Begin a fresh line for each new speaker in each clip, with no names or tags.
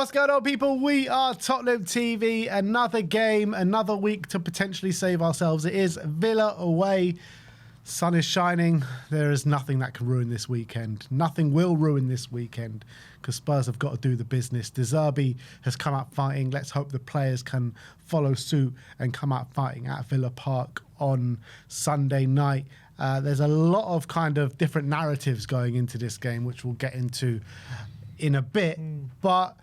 What's going on, people? We are Tottenham TV. Another game, another week to potentially save ourselves. It is Villa away. Sun is shining. There is nothing that can ruin this weekend. Nothing will ruin this weekend because Spurs have got to do the business. Zerbi has come out fighting. Let's hope the players can follow suit and come out fighting at Villa Park on Sunday night. There's a lot of kind of different narratives going into this game, which we'll get into in a bit. But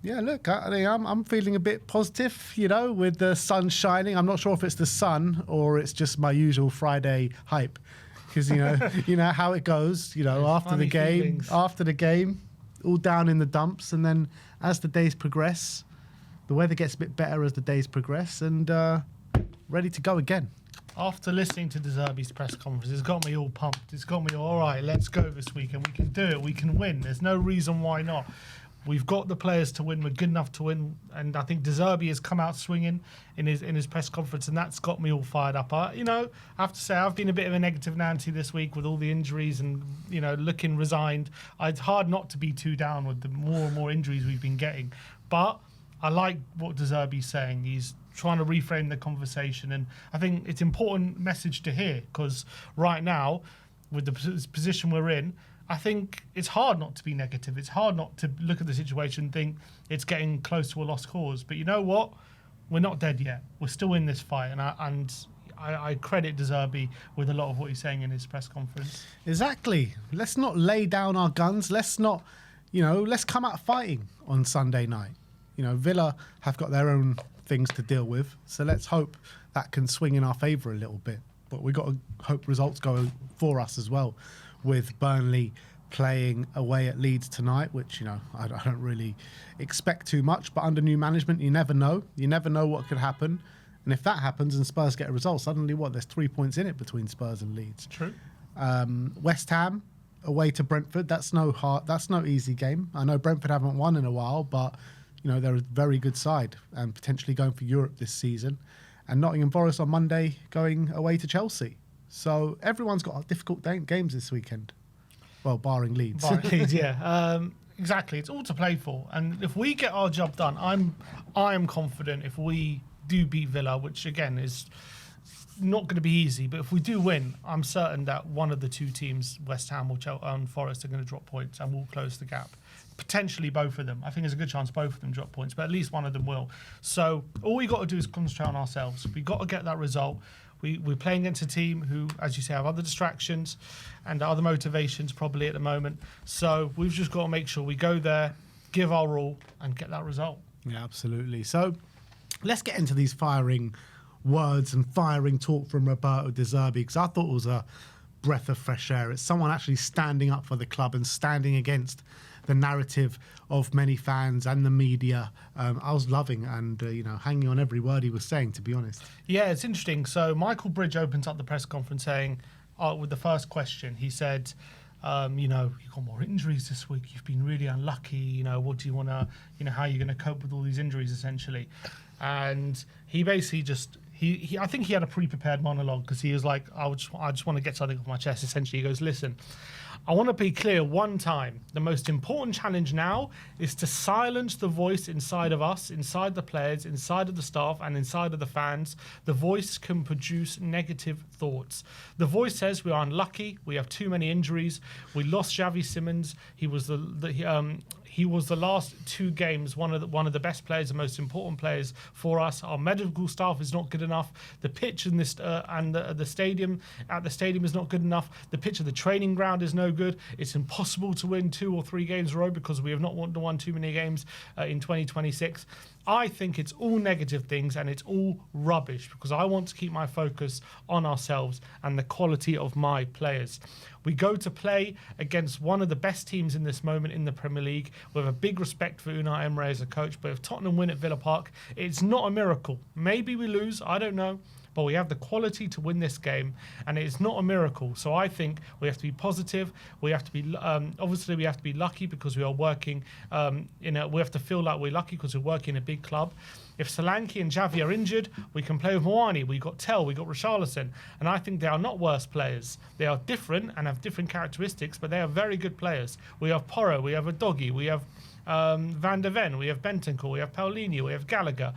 yeah, look, I'm feeling a bit positive, you know, with the sun shining. I'm not sure if it's the sun or it's just my usual Friday hype, because you know how it goes. You know, after the game, all down in the dumps, and then as the days progress, the weather gets a bit better as the days progress, and ready to go again.
After listening to Zerbi's press conference, it's got me all pumped. It's got me all right. Let's go this weekend. We can do it. We can win. There's no reason why not. We've got the players to win. We're good enough to win, and I think Zerbi has come out swinging in his press conference, and that's got me all fired up. I have to say I've been a bit of a negative Nancy this week with all the injuries and looking resigned. It's hard not to be too down with the more and more injuries we've been getting, but I like what Zerbi's saying. He's trying to reframe the conversation, and I think it's an important message to hear, because right now, with the position we're in, I think it's hard not to be negative. It's hard not to look at the situation and think it's getting close to a lost cause. But you know what? We're not dead yet. We're still in this fight, and I credit Zerbi with a lot of what he's saying in his press conference.
Exactly. Let's not lay down our guns. Let's not, let's come out fighting on Sunday night. Villa have got their own things to deal with, so let's hope that can swing in our favour a little bit. But we've got to hope results go for us as well, with Burnley playing away at Leeds tonight, which, I don't really expect too much. But under new management, you never know. You never know what could happen. And if that happens and Spurs get a result, suddenly there's 3 points in it between Spurs and Leeds.
True.
West Ham away to Brentford. That's no easy game. I know Brentford haven't won in a while, but they're a very good side and potentially going for Europe this season. And Nottingham Forest on Monday going away to Chelsea. So everyone's got difficult games this weekend. Well, barring Leeds.
Yeah. Exactly. It's all to play for. And if we get our job done, I am confident if we do beat Villa, which again is not going to be easy, but if we do win, I'm certain that one of the two teams, West Ham or Forest, are going to drop points and we'll close the gap. Potentially both of them. I think there's a good chance both of them drop points, but at least one of them will. So all we got to do is concentrate on ourselves. We got to get that result. We're playing against a team who, as you say, have other distractions and other motivations probably at the moment. So we've just got to make sure we go there, give our all, and get that result.
Yeah, absolutely. So let's get into these firing words and firing talk from Roberto Zerbi, because I thought it was a breath of fresh air. It's someone actually standing up for the club and standing against the narrative of many fans and the media. I was loving and hanging on every word he was saying, to be honest.
Yeah, it's interesting. So Michael Bridge opens up the press conference saying, with the first question, he said, you've got more injuries this week. You've been really unlucky. What do you want to, how are you going to cope with all these injuries, essentially? And he basically just, I think he had a pre-prepared monologue, because he was like, I just want to get something off my chest. Essentially, he goes, listen, I want to be clear one time. The most important challenge now is to silence the voice inside of us, inside the players, inside of the staff, and inside of the fans. The voice can produce negative thoughts. The voice says we are unlucky. We have too many injuries. We lost Xavi Simons. He was he was the last two games one of the best players, the most important players for us. Our medical staff is not good enough. The pitch in this and the stadium is not good enough. The pitch of the training ground is no good. It's impossible to win 2 or 3 games in a row because we have not won too many games in 2026. I think it's all negative things and it's all rubbish, because I want to keep my focus on ourselves and the quality of my players. We go to play against one of the best teams in this moment in the Premier League. We have a big respect for Unai Emery as a coach, but if Tottenham win at Villa Park, it's not a miracle. Maybe we lose, I don't know. But we have the quality to win this game, and it's not a miracle. So I think we have to be positive. We have to be obviously we have to be lucky because we are working. We have to feel like we're lucky because we're working in a big club. If Solanke and Xavi are injured, we can play with Moani. We got Tell, we got Richarlison, and I think they are not worse players. They are different and have different characteristics, but they are very good players. We have Porro, we have Udogie, we have Van der Ven, we have Bentancur, we have Paulinho, we have Gallagher,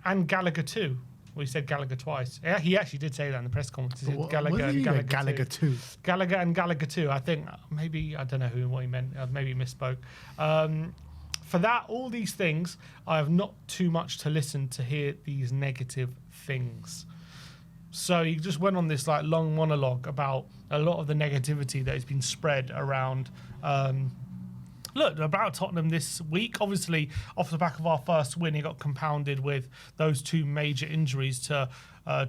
and Gallagher too. We said Gallagher twice. Yeah, he actually did say that in the press conference. He said Gallagher and Gallagher too. Gallagher and Gallagher too. I think maybe, I don't know what he meant. Maybe he misspoke. For that, all these things, I have not too much to listen to hear these negative things. So he just went on this like long monologue about a lot of the negativity that has been spread around. Look, about Tottenham this week, obviously off the back of our first win, it got compounded with those two major injuries to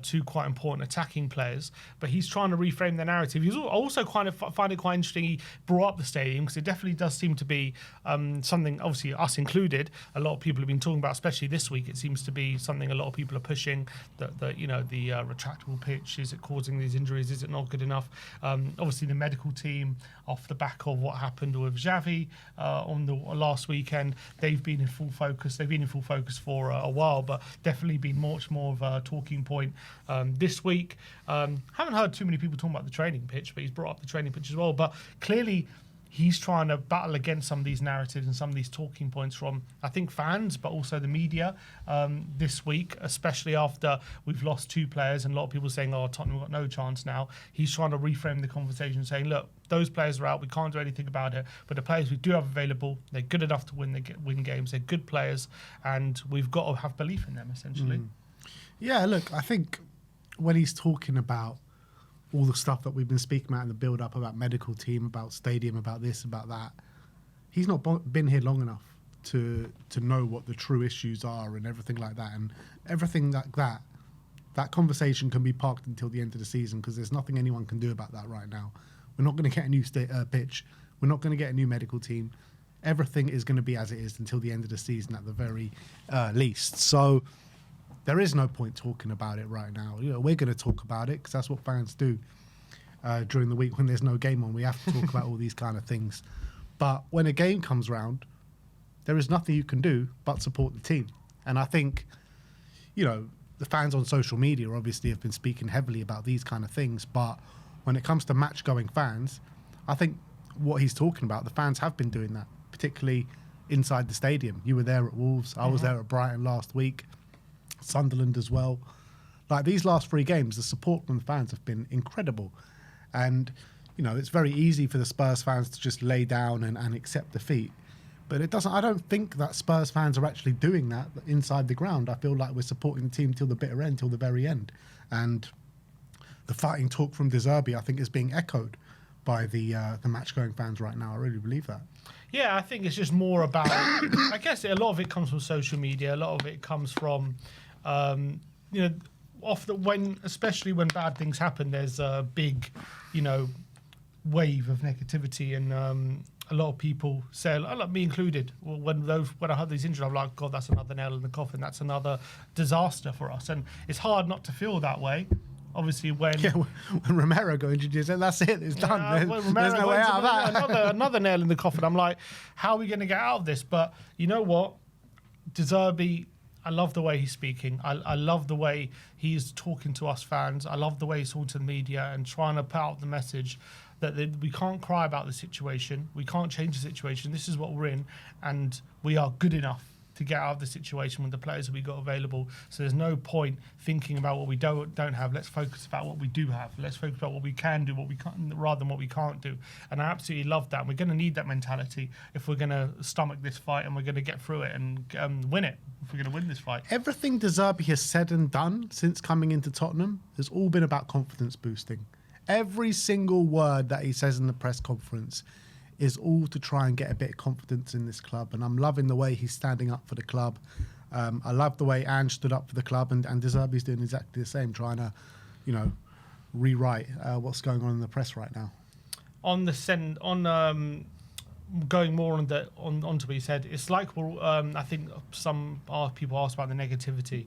two quite important attacking players. But he's trying to reframe the narrative. He's also kind of find it quite interesting he brought up the stadium, because it definitely does seem to be something, obviously us included, a lot of people have been talking about, especially this week. It seems to be something a lot of people are pushing, that the retractable pitch, is it causing these injuries? Is it not good enough? Obviously the medical team, off the back of what happened with Xavi on the last weekend, they've been in full focus. They've been in full focus for a while, but definitely been much more of a talking point this week. Haven't heard too many people talking about the training pitch, but he's brought up the training pitch as well. But clearly he's trying to battle against some of these narratives and some of these talking points from, I think, fans, but also the media this week, especially after we've lost two players and a lot of people saying, oh, Tottenham got no chance now. He's trying to reframe the conversation, saying, look, those players are out, we can't do anything about it, but the players we do have available, they're good enough to win games, they're good players, and we've got to have belief in them, essentially.
Yeah, look, I think when he's talking about all the stuff that we've been speaking about in the build-up, about medical team, about stadium, about this, about that, he's not been here long enough to know what the true issues are and everything like that. And everything like that conversation can be parked until the end of the season, because there's nothing anyone can do about that right now. We're not going to get a new pitch. We're not going to get a new medical team. Everything is going to be as it is until the end of the season at the very least. So there is no point talking about it right now. You know, we're going to talk about it because that's what fans do during the week when there's no game on. We have to talk about all these kind of things. But when a game comes round, there is nothing you can do but support the team. And I think, you know, the fans on social media obviously have been speaking heavily about these kind of things. But when it comes to match-going fans, I think what he's talking about, the fans have been doing that, particularly inside the stadium. You were there at Wolves. I was there at Brighton last week. Sunderland as well. Like, these last three games, the support from the fans have been incredible. And, you know, it's very easy for the Spurs fans to just lay down and accept defeat. But it doesn't. I don't think that Spurs fans are actually doing that inside the ground. I feel like we're supporting the team till the bitter end, till the very end. And the fighting talk from Zerbi, I think, is being echoed by the match-going fans right now. I really believe that.
Yeah, I think it's just more about, I guess a lot of it comes from social media. A lot of it comes from, you know, especially when bad things happen, there's a big, you know, wave of negativity, and a lot of people say, like me included, when I had these injuries, I'm like, God, that's another nail in the coffin. That's another disaster for us. And it's hard not to feel that way. Obviously, when
Romero got introduced, and that's it. It's done. There's no way out of that.
Another nail in the coffin. I'm like, how are we going to get out of this? But you know what? Zerbi, I love the way he's speaking. I love the way he's talking to us fans. I love the way he's talking to the media and trying to put out the message that we can't cry about the situation. We can't change the situation. This is what we're in, and we are good enough to get out of the situation with the players that we got available. So there's no point thinking about what we don't have. Let's focus about what we do have. Let's focus about what we can do, what we can't, rather than what we can't do. And I absolutely love that. And we're going to need that mentality if we're going to stomach this fight and we're going to get through it and win it. If we're going to win this fight.
Everything Zerbi has said and done since coming into Tottenham has all been about confidence boosting. Every single word that he says in the press conference is all to try and get a bit of confidence in this club. And I'm loving the way he's standing up for the club. I love the way Ange stood up for the club, and Zerbi's doing exactly the same, trying to, you know, rewrite what's going on in the press right now.
Going more onto what he said, it's like I think some people asked about the negativity,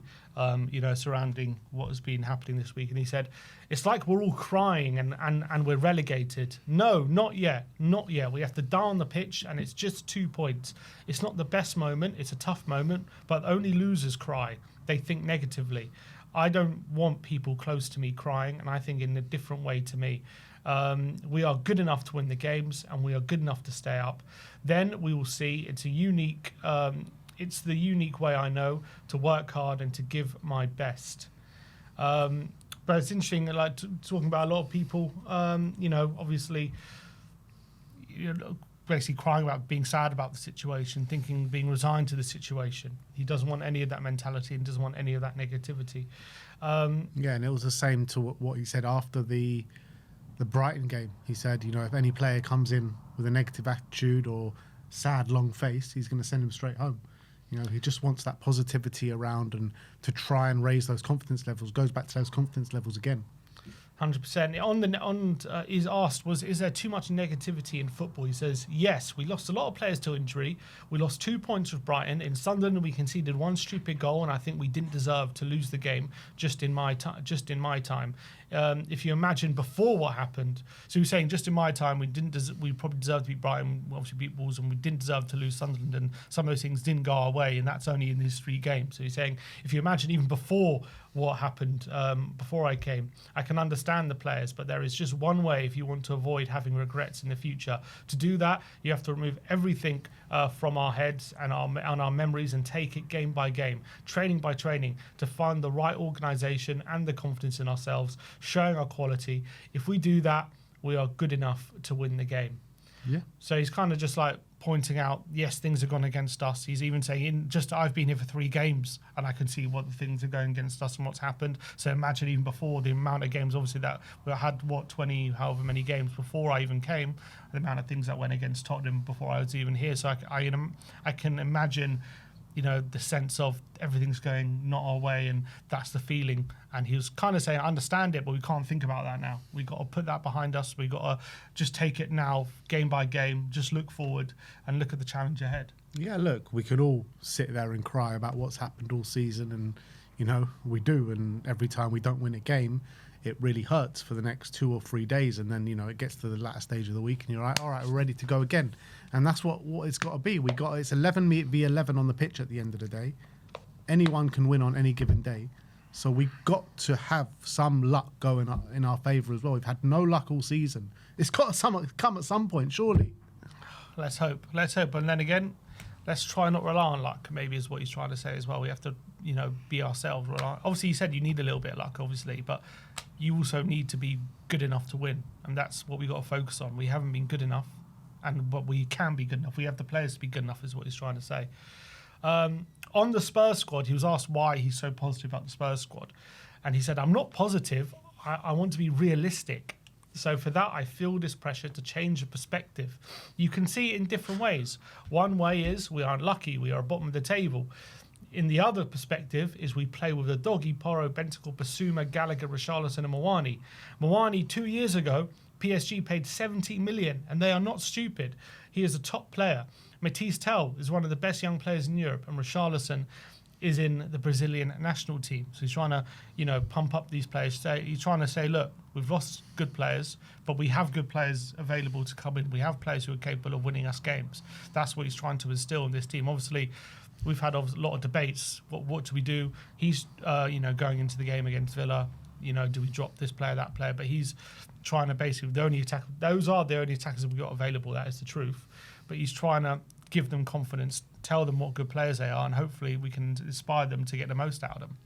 you know, surrounding what has been happening this week, and he said it's like we're all crying and we're relegated. No, not yet. We have to die on the pitch, and it's just 2 points. It's not the best moment. It's a tough moment, but only losers cry. They think negatively. I don't want people close to me crying, and I think in a different way to me. We are good enough to win the games, and we are good enough to stay up. Then we will see. It's a unique. It's the unique way I know to work hard and to give my best. But it's interesting, like talking about a lot of people. Obviously, basically crying about being sad about the situation, being resigned to the situation. He doesn't want any of that mentality and doesn't want any of that negativity.
Yeah, and it was the same to what he said after the Brighton game. He said, if any player comes in with a negative attitude or sad, long face, he's going to send him straight home. He just wants that positivity around and to try and raise those confidence levels. Goes back to those confidence levels again.
100%. He's asked, is there too much negativity in football? He says, yes, we lost a lot of players to injury. We lost 2 points with Brighton. In Sunderland, we conceded one stupid goal, and I think we didn't deserve to lose the game just in my time. If you imagine before what happened, so he's saying just in my time, we probably deserved to beat Brighton, we obviously beat Wolves, and we didn't deserve to lose Sunderland, and some of those things didn't go our way, and that's only in these 3 games. So he's saying, if you imagine even before what happened, before I came, I can understand the players, but there is just one way if you want to avoid having regrets in the future. To do that, you have to remove everything from our heads and our memories and take it game by game, training by training, to find the right organisation and the confidence in ourselves, showing our quality. If we do that, we are good enough to win the game.
Yeah.
So he's kind of just like pointing out, yes, things have gone against us. He's even saying, I've been here for 3 games and I can see what the things are going against us and what's happened. So imagine even before the amount of games, obviously, that we had, 20, however many games before I even came, the amount of things that went against Tottenham before I was even here. So I can imagine, the sense of everything's going not our way, and that's the feeling. And he was kind of saying, I understand it, but we can't think about that now. We got to put that behind us. We got to just take it now, game by game, just look forward and look at the challenge ahead.
Yeah, look, we could all sit there and cry about what's happened all season, and we do. And every time we don't win a game, it really hurts for the next 2 or 3 days, and then it gets to the latter stage of the week, and you're like, all right, we're ready to go again. And that's what it's got to be. It's 11 v 11 on the pitch at the end of the day. Anyone can win on any given day, so we've got to have some luck going up in our favour as well. We've had no luck all season. It's got to come at some point, surely.
Let's hope. And then again, let's try not rely on luck, maybe, is what he's trying to say as well. We have to, be ourselves. Obviously, he said you need a little bit of luck, obviously, but you also need to be good enough to win. And that's what we got to focus on. We haven't been good enough, but we can be good enough. We have the players to be good enough, is what he's trying to say. On the Spurs squad, he was asked why he's so positive about the Spurs squad. And he said, I'm not positive. I want to be realistic. So for that, I feel this pressure to change the perspective. You can see it in different ways. One way is we are unlucky. We are at the bottom of the table. In the other perspective is we play with the Doggy, Porro, Bentacle, Basuma, Gallagher, Richarlison and Mawani. Mawani, 2 years ago, PSG paid 70 million, and they are not stupid. He is a top player. Matisse Tell is one of the best young players in Europe, and Richarlison is in the Brazilian national team. So he's trying to, pump up these players. He's trying to say, look, we've lost good players, but we have good players available to come in. We have players who are capable of winning us games. That's what he's trying to instill in this team. Obviously, we've had a lot of debates. What do we do? He's, going into the game against Villa, do we drop this player, that player? But he's trying to basically, those are the only attackers that we've got available. That is the truth. But he's trying to give them confidence, tell them what good players they are, and hopefully we can inspire them to get the most out of them.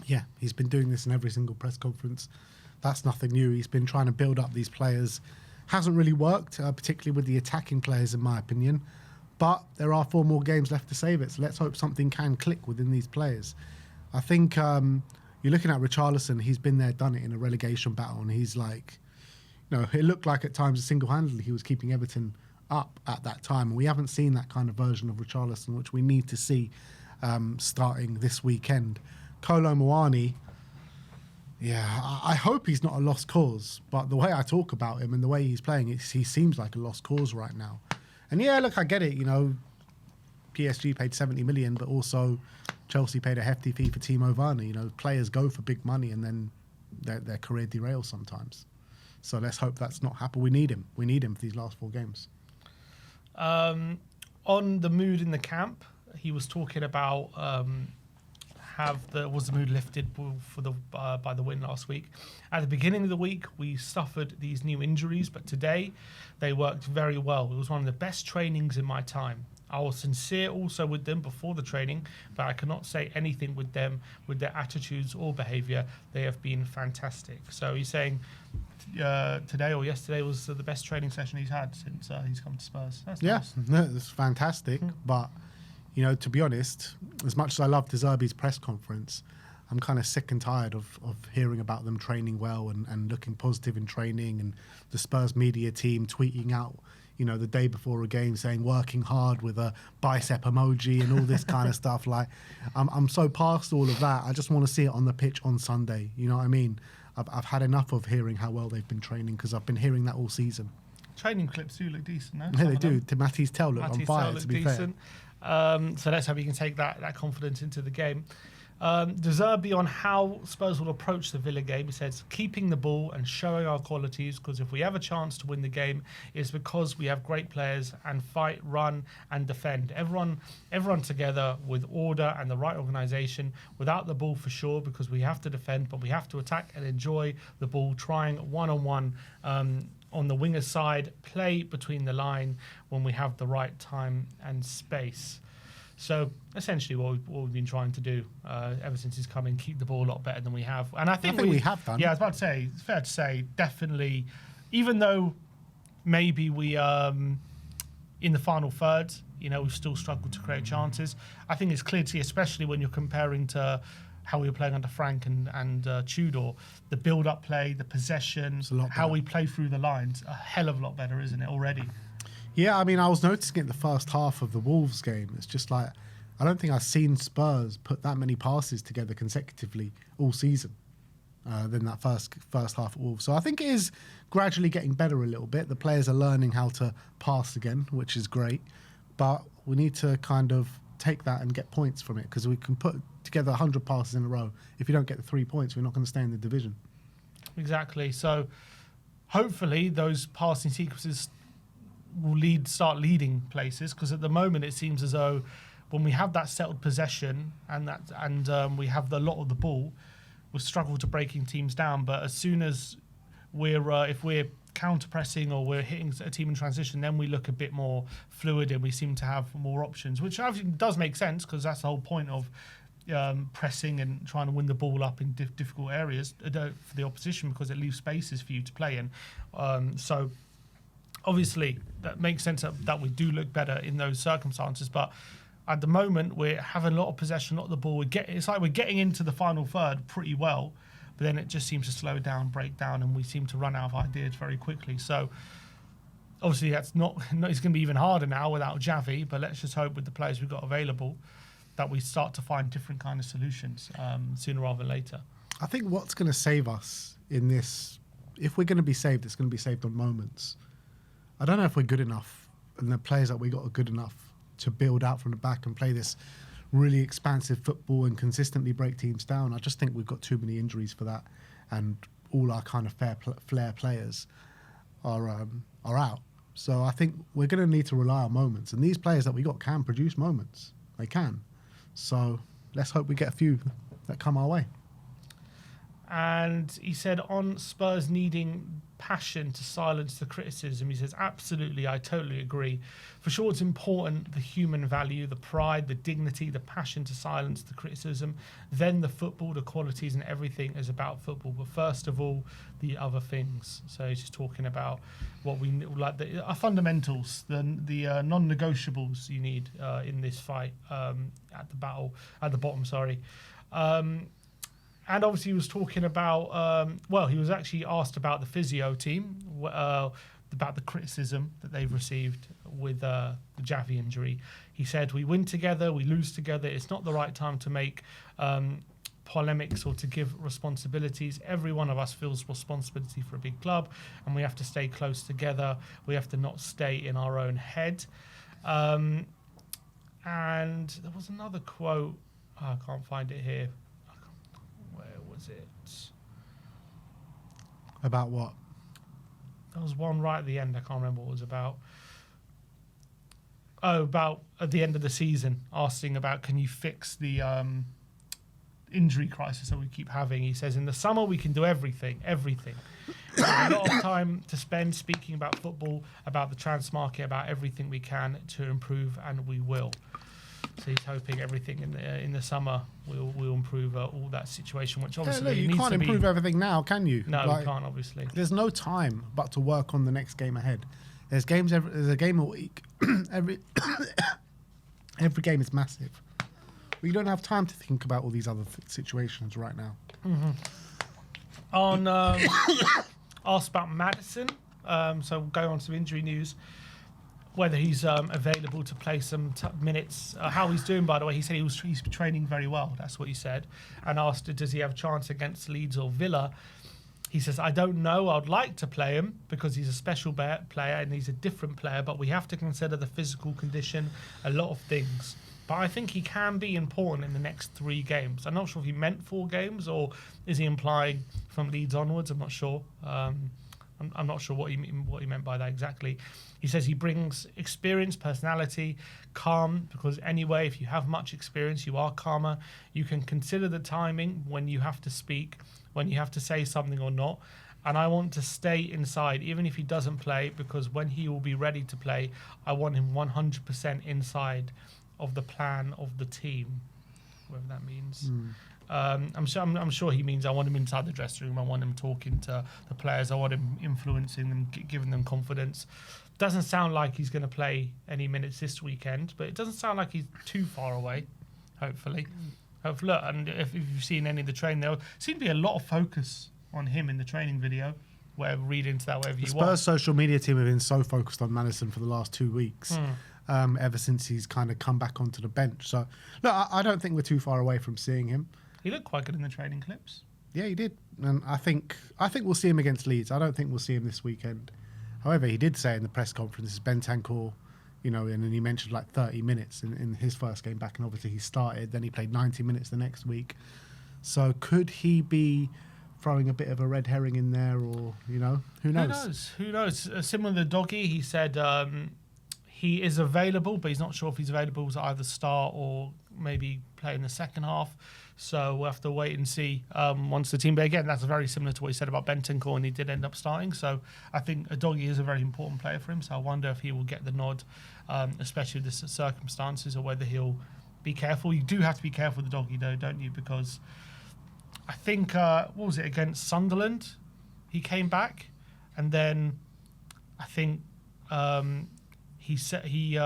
Yeah, he's been doing this in every single press conference. That's nothing new. He's been trying to build up these players. Hasn't really worked, particularly with the attacking players, in my opinion. But there are 4 more games left to save it, so let's hope something can click within these players. I think you're looking at Richarlison. He's been there, done it in a relegation battle, and he's like, it looked like at times single-handedly he was keeping Everton up at that time. And we haven't seen that kind of version of Richarlison, which we need to see starting this weekend. Kolo Muani, I hope he's not a lost cause, but the way I talk about him and the way he's playing, he seems like a lost cause right now. And look, I get it, PSG paid 70 million, but also Chelsea paid a hefty fee for Timo Werner. Players go for big money and then their career derails sometimes. So let's hope that's not happening. We need him. We need him for these last 4 games.
On the mood in the camp, he was talking about was the mood lifted by the win last week. At the beginning of the week, we suffered these new injuries, but today they worked very well. It was one of the best trainings in my time. I was sincere also with them before the training, but I cannot say anything with them, with their attitudes or behaviour. They have been fantastic. So he's saying today or yesterday was the best training session he's had since he's come to Spurs. That's nice.
No, it's fantastic. But, you know, to be honest, as much as I loved Zerbi's press conference, I'm kind of sick and tired of hearing about them training well and looking positive in training, and the Spurs media team tweeting out, you know, the day before a game saying working hard with a bicep emoji and all this kind of stuff. Like, I'm so past all of that. I just want to see it on the pitch on Sunday. You know what I mean? I've had enough of hearing how well they've been training, because I've been hearing that all season.
Training clips do look decent, no?
Yeah, they do. Matty's tail looked on fire, to be fair.
So let's hope he can take that confidence into the game. Zerbi on how Spurs will approach the Villa game. He says, keeping the ball and showing our qualities, because if we have a chance to win the game, it's because we have great players and fight, run and defend. Everyone together with order and the right organisation, without the ball for sure, because we have to defend, but we have to attack and enjoy the ball, trying one-on-one on the winger side, play between the line when we have the right time and space. So essentially what we've been trying to do ever since he's come in, keep the ball a lot better than we have. And I think
we have done.
Yeah, I was about to say, it's fair to say, definitely, even though maybe we, in the final third, you know, we've still struggled to create chances. I think it's clear to see, especially when you're comparing to how we were playing under Frank and Tudor, the build-up play, the possession, how we play through the lines, a hell of a lot better, isn't it, already?
Yeah, I mean, I was noticing it in the first half of the Wolves game. It's just like, I don't think I've seen Spurs put that many passes together consecutively all season than that first half of Wolves. So I think it is gradually getting better a little bit. The players are learning how to pass again, which is great. But we need to kind of take that and get points from it, because we can put together 100 passes in a row. If you don't get the 3 points, we're not going to stay in the division.
Exactly. So hopefully those passing sequences will start leading places, because at the moment it seems as though when we have that settled possession and we have a lot of the ball, we struggle to breaking teams down. But as soon as if we're counter pressing or we're hitting a team in transition, then we look a bit more fluid and we seem to have more options, which I think does make sense, because that's the whole point of pressing and trying to win the ball up in difficult areas for the opposition, because it leaves spaces for you to play in. So obviously, that makes sense that we do look better in those circumstances. But at the moment, we're having a lot of possession, a lot of the ball. It's like we're getting into the final third pretty well, but then it just seems to slow down, break down, and we seem to run out of ideas very quickly. So obviously, that's not it's going to be even harder now without Javi. But let's just hope with the players we've got available that we start to find different kind of solutions sooner rather than later.
I think what's going to save us in this, if we're going to be saved, it's going to be saved on moments. I don't know if we're good enough, and the players that we got are good enough to build out from the back and play this really expansive football and consistently break teams down. I just think we've got too many injuries for that, and all our kind of flair players are out. So I think we're going to need to rely on moments, and these players that we got can produce moments. They can. So let's hope we get a few that come our way.
And he said, on Spurs needing passion to silence the criticism, he says, absolutely, I totally agree. For sure, it's important, the human value, the pride, the dignity, the passion to silence the criticism. Then the football, the qualities and everything is about football. But first of all, the other things. So he's just talking about what we like, our fundamentals, the non-negotiables you need in this fight at the bottom. And obviously he was talking about, he was actually asked about the physio team, about the criticism that they've received with the Javi injury. He said, we win together, we lose together. It's not the right time to make polemics or to give responsibilities. Every one of us feels responsibility for a big club, and we have to stay close together. We have to not stay in our own head. And there was another quote. I can't find it here. It
about what?
There was one right at the end. I can't remember what it was about. About at the end of the season, asking about, can you fix the injury crisis that we keep having. He says, in the summer we can do everything. We have a lot of time to spend speaking about football, about the transfer market, about everything we can to improve, and we will. So he's hoping everything in the summer will improve all that situation, which obviously
you can't improve everything now, can you?
No, you can't, obviously.
There's no time but to work on the next game ahead. There's a game a week. every game is massive. We don't have time to think about all these other situations right now.
Mm-hmm. On asked about Maddison, so going on to injury news, whether he's available to play some minutes, how he's doing, by the way. He said he's training very well, that's what he said, and asked, does he have a chance against Leeds or Villa? He says, I don't know, I'd like to play him because he's a special player and he's a different player, but we have to consider the physical condition, a lot of things. But I think he can be important in the next 3 games. I'm not sure if he meant 4 games or is he implying from Leeds onwards. I'm not sure. I'm not sure what he meant by that exactly. He says he brings experience, personality, calm, because anyway, if you have much experience, you are calmer. You can consider the timing when you have to speak, when you have to say something or not. And I want to stay inside, even if he doesn't play, because when he will be ready to play, I want him 100% inside of the plan of the team, whatever that means. I'm sure he means I want him inside the dressing room. I want him talking to the players. I want him influencing them, giving them confidence. Doesn't sound like he's going to play any minutes this weekend, but it doesn't sound like he's too far away, hopefully. Look, and if you've seen any of the training, there seemed to be a lot of focus on him in the training video. Read into that whatever you want.
Spurs social media team have been so focused on Maddison for the last 2 weeks. Ever since he's kind of come back onto the bench. So, look, I don't think we're too far away from seeing him.
He looked quite good in the training clips.
Yeah, he did. And I think we'll see him against Leeds. I don't think we'll see him this weekend. However, he did say in the press conference, Bentancur, and then he mentioned like 30 minutes in his first game back, and obviously he started. Then he played 90 minutes the next week. So could he be throwing a bit of a red herring in there, or, who knows?
Who knows? Similar to Doggy, he said... he is available, but he's not sure if he's available to either start or maybe play in the second half. So we'll have to wait and see once the team... But again, that's very similar to what he said about Bentancur, and he did end up starting. So I think Doggy is a very important player for him. So I wonder if he will get the nod, especially with the circumstances, or whether he'll be careful. You do have to be careful with the Doggy, though, don't you? Because I think, what was it, against Sunderland? He came back, and then I think... He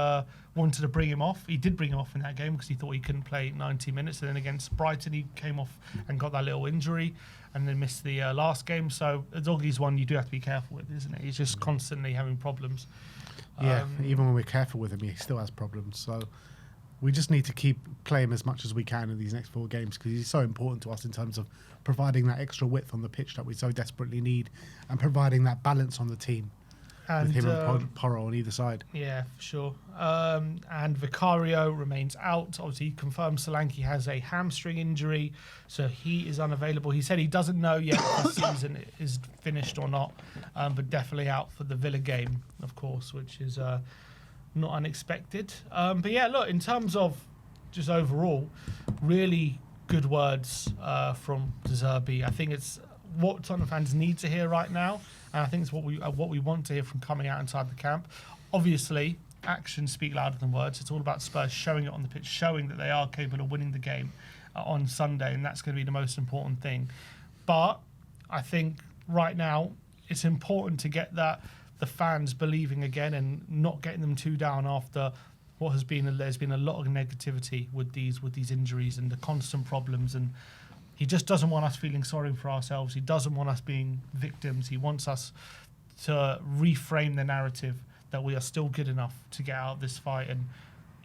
wanted to bring him off. He did bring him off in that game because he thought he couldn't play 90 minutes. And then against Brighton, he came off and got that little injury and then missed the last game. So the Doggy's one you do have to be careful with, isn't it? He's just constantly having problems.
Yeah, even when we're careful with him, he still has problems. So we just need to keep playing as much as we can in these next 4 games because he's so important to us in terms of providing that extra width on the pitch that we so desperately need and providing that balance on the team. And with him and Porro on either side. Yeah,
for sure. And Vicario remains out. Obviously, he confirmed Solanke has a hamstring injury, so he is unavailable. He said he doesn't know yet if the season is finished or not, but definitely out for the Villa game, of course, which is not unexpected. But yeah, look, in terms of just overall, really good words from Zerbi. I think it's what Tottenham fans need to hear right now. And I think it's what we want to hear from coming out inside the camp. Obviously, actions speak louder than words. It's all about Spurs showing it on the pitch, showing that they are capable of winning the game on Sunday, and that's going to be the most important thing. But I think right now it's important to get the fans believing again and not getting them too down after what has been. There's been a lot of negativity with these injuries and the constant problems, and he just doesn't want us feeling sorry for ourselves. He doesn't want us being victims. He wants us to reframe the narrative that we are still good enough to get out of this fight, and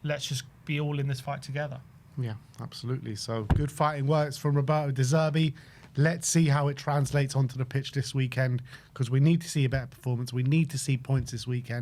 let's just be all in this fight together.
Yeah, absolutely. So good fighting words from Roberto De Zerbi. Let's see how it translates onto the pitch this weekend, because we need to see a better performance. We need to see points this weekend.